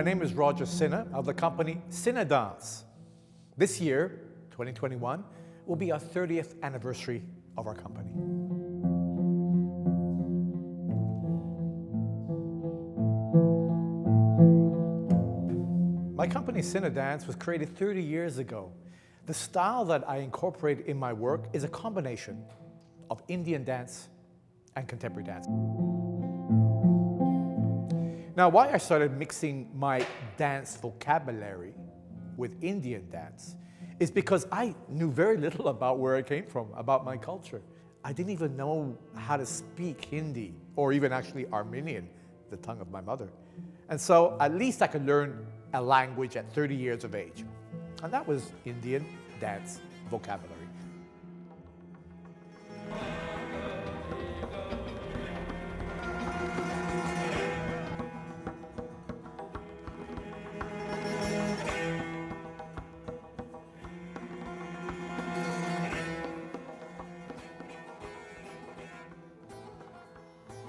name is Roger Sinha of the company Sinha Danse. This year, 2021, will be our 30th anniversary of our company. My company Sinha Danse was created 30 years ago. The style that I incorporate in my work is a combination of Indian dance and contemporary dance. Now, why I started mixing my dance vocabulary with Indian dance is because I knew very little about where I came from, about my culture. I didn't even know how to speak Hindi or even actually Armenian, the tongue of my mother. And so at least I could learn a language at 30 years of age. And that was Indian dance vocabulary.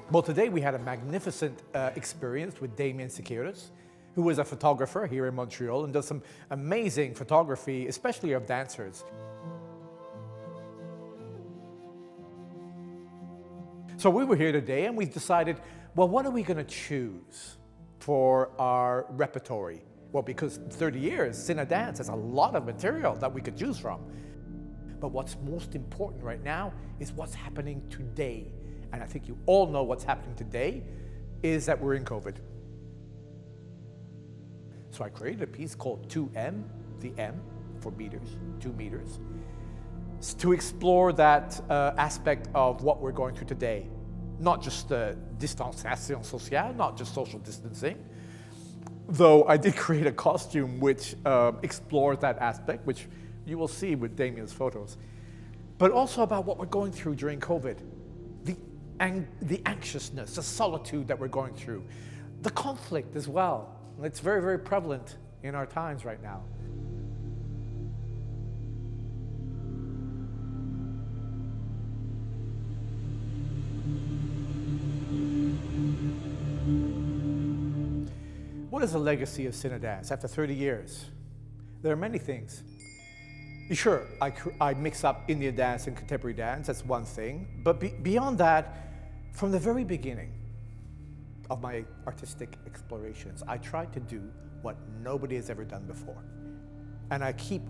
Well, today we had a magnificent experience with Damien Siqueiros, who is a photographer here in Montreal and does some amazing photography, especially of dancers. So we were here today and we decided, well, what are we going to choose for our repertory? Well, because 30 years, Sinha Danse has a lot of material that we could choose from. But what's most important right now is what's happening today. And I think you all know what's happening today is that we're in COVID. So I created a piece called 2M, the M for meters, 2 meters, to explore that aspect of what we're going through today. Not just the distanciation sociale, not just social distancing, though I did create a costume which explores that aspect, which you will see with Damien's photos, but also about what we're going through during COVID. The anxiousness, the solitude that we're going through, the conflict as well. It's very, very prevalent in our times right now. What is the legacy of Sinha Danse after 30 years? There are many things. Sure, I mix up Indian dance and contemporary dance, that's one thing. But beyond that, from the very beginning of my artistic explorations, I tried to do what nobody has ever done before. And I keep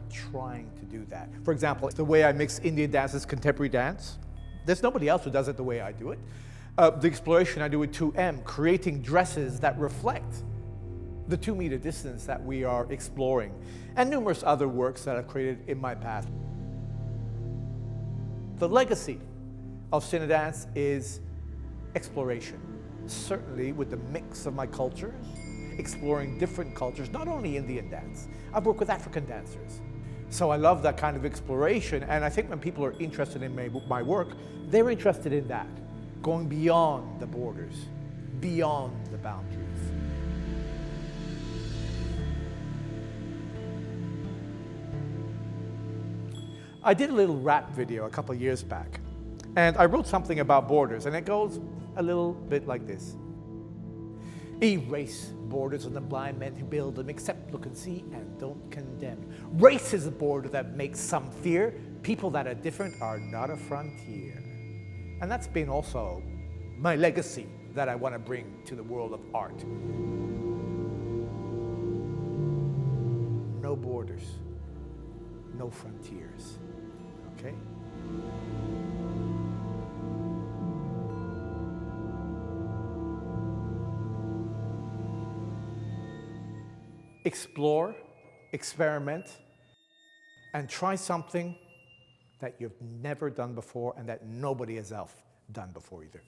trying to do that. For example, the way I mix Indian dance is contemporary dance. There's nobody else who does it the way I do it. The exploration I do with 2M, creating dresses that reflect the 2 meter distance that we are exploring, and numerous other works that I've created in my past. The legacy of Sinha Danse is exploration, certainly with the mix of my cultures, exploring different cultures, not only Indian dance. I've worked with African dancers. So I love that kind of exploration, and I think when people are interested in my work, they're interested in that, going beyond the borders, beyond the boundaries. I did a little rap video a couple of years back, and I wrote something about borders, and it goes a little bit like this. Erase borders on the blind men who build them, accept, look and see, and don't condemn. Race is a border that makes some fear. People that are different are not a frontier. And that's been also my legacy that I want to bring to the world of art. No borders, no frontiers, okay? Explore, experiment, and try something that you've never done before and that nobody else has done before either.